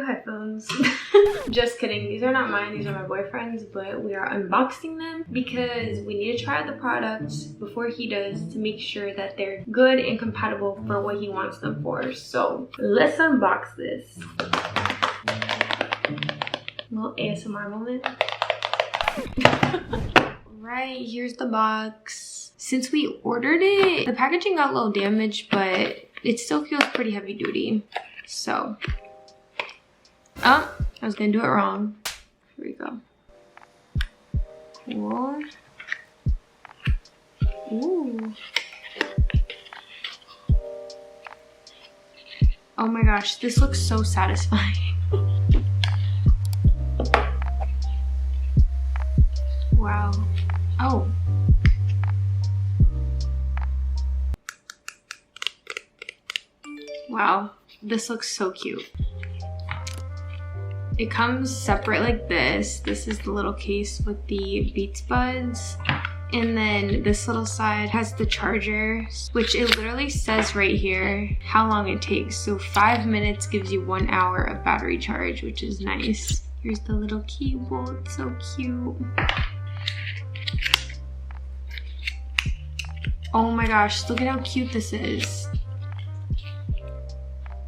headphones. Just kidding, these are not mine, these are my boyfriend's, but we are unboxing them because we need to try the products before he does to make sure that they're good and compatible for what he wants them for. So let's unbox this. Little ASMR moment. Right, here's the box. Since we ordered it, the packaging got a little damaged, but it still feels pretty heavy duty. So, oh, I was gonna do it wrong. Here we go. Cool. Ooh. Oh my gosh, this looks so satisfying. Wow. Oh. Wow, this looks so cute. It comes separate like this. This is the little case with the Beats Buds. And then this little side has the charger, which it literally says right here how long it takes. So 5 minutes gives you 1 hour of battery charge, which is nice. Here's the little cable, it's so cute. Oh my gosh, look at how cute this is.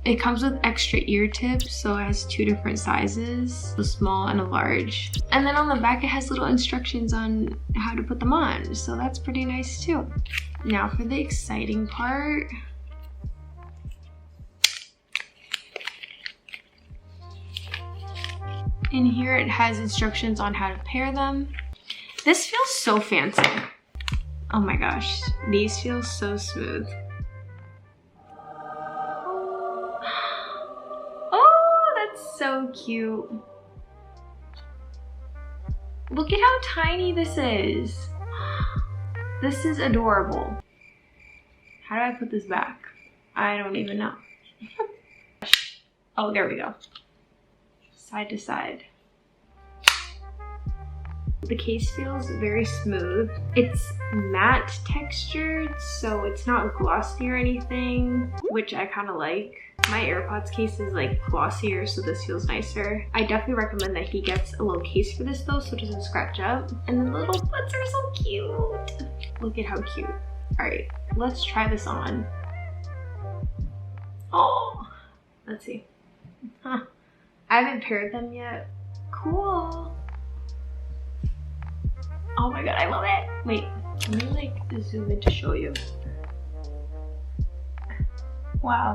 It comes with extra ear tips, so it has 2 different sizes, a small and a large. And then on the back it has little instructions on how to put them on, so that's pretty nice too. Now for the exciting part. In here it has instructions on how to pair them. This feels so fancy. Oh my gosh, these feel so smooth. So cute. Look at how tiny this is. This is adorable. How do I put this back? I don't even know. Oh, there we go. Side to side. The case feels very smooth. It's matte textured, so it's not glossy or anything, which I kind of like. My AirPods case is like glossier, so this feels nicer. I definitely recommend that he gets a little case for this though, so it doesn't scratch up. And the little buds are so cute. Look at how cute. All right, let's try this on. Oh, let's see. Huh. I haven't paired them yet. Cool. Oh my god, I love it. Wait, let me like zoom in to show you. Wow.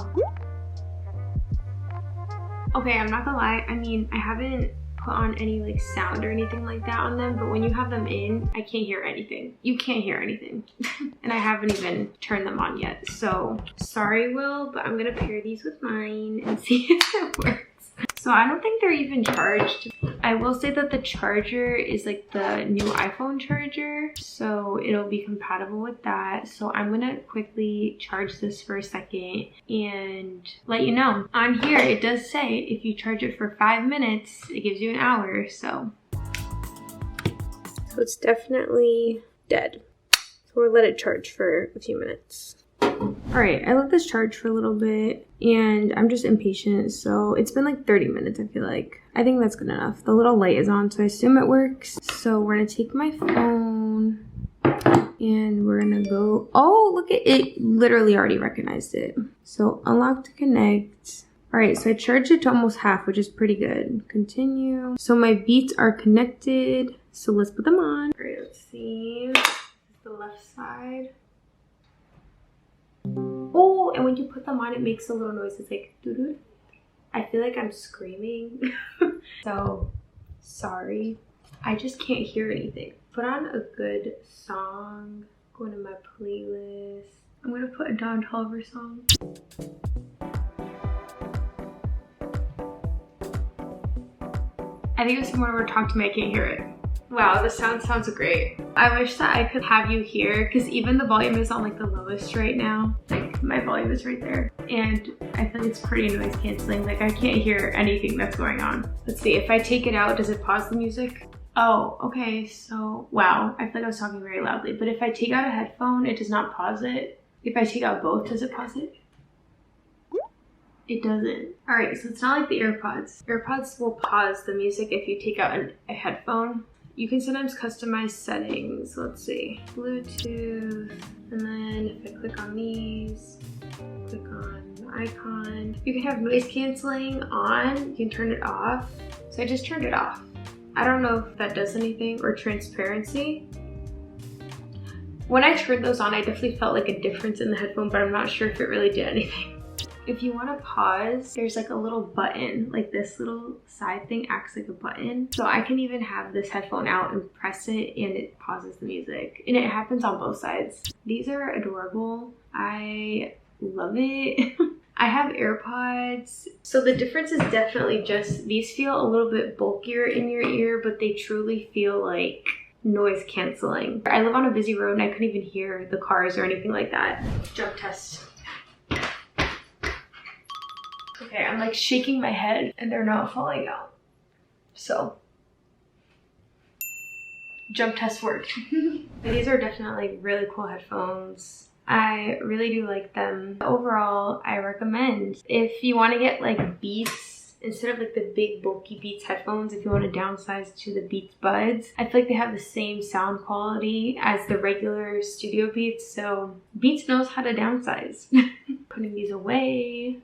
Okay, I'm not gonna lie, I mean, I haven't put on any like sound or anything like that on them, but when you have them in, I can't hear anything. You can't hear anything. And I haven't even turned them on yet. So, sorry Will, but I'm gonna pair these with mine and see if it works. So I don't think they're even charged. I will say that the charger is like the new iPhone charger, so it'll be compatible with that. So I'm gonna quickly charge this for a second and let you know. On here it does say if you charge it for 5 minutes, it gives you an hour, so it's definitely dead. So we'll let it charge for a few minutes. All right, I let this charge for a little bit and I'm just impatient, so it's been like 30 minutes, I feel like. I think that's good enough. The little light is on, so I assume it works. So we're gonna take my phone and we're gonna go, oh, look at it, literally already recognized it. So unlock to connect. All right, so I charged it to almost half, which is pretty good. Continue. So my Beats are connected, so let's put them on. All right, let's see, the left side. Oh, and when you put them on, it makes a little noise. It's like doo-doo. I feel like I'm screaming. So, sorry. I just can't hear anything. Put on a good song. Go into my playlist. I'm gonna put a Don Toliver song. I think if someone were to talk to me, I can't hear it. Wow, the sound sounds great. I wish that I could have you here because even the volume is on like the lowest right now. Like my volume is right there. And I feel like it's pretty noise canceling. Like I can't hear anything that's going on. Let's see, if I take it out, does it pause the music? Oh, okay, so wow. I feel like I was talking very loudly. But if I take out a headphone, it does not pause it. If I take out both, does it pause it? It doesn't. All right, so it's not like the AirPods. AirPods will pause the music if you take out a headphone. You can sometimes customize settings. Let's see, Bluetooth, and then if I click on these, click on the icon, you can have noise canceling on, you can turn it off. So I just turned it off. I don't know if that does anything, or transparency. When I turned those on, I definitely felt like a difference in the headphone, but I'm not sure if it really did anything. If you want to pause, there's like a little button, like this little side thing acts like a button. So I can even have this headphone out and press it and it pauses the music. And it happens on both sides. These are adorable. I love it. I have AirPods. So the difference is definitely just, these feel a little bit bulkier in your ear, but they truly feel like noise canceling. I live on a busy road and I couldn't even hear the cars or anything like that. Jump test. Okay, I'm like shaking my head and they're not falling out. So, jump test worked. These are definitely really cool headphones. I really do like them. Overall, I recommend if you want to get like Beats, instead of like the big bulky Beats headphones, if you want to downsize to the Beats Buds, I feel like they have the same sound quality as the regular Studio Beats, so Beats knows how to downsize. Putting these away.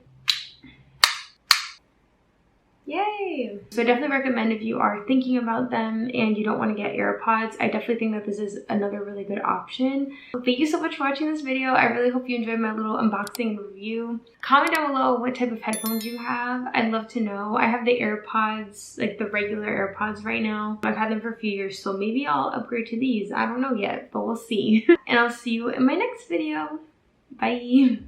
Yay! So I definitely recommend if you are thinking about them and you don't want to get AirPods, I definitely think that this is another really good option. So thank you so much for watching this video. I really hope you enjoyed my little unboxing and review. Comment down below what type of headphones you have. I'd love to know. I have the AirPods, like the regular AirPods right now. I've had them for a few years, so maybe I'll upgrade to these. I don't know yet, but we'll see. And I'll see you in my next video. Bye!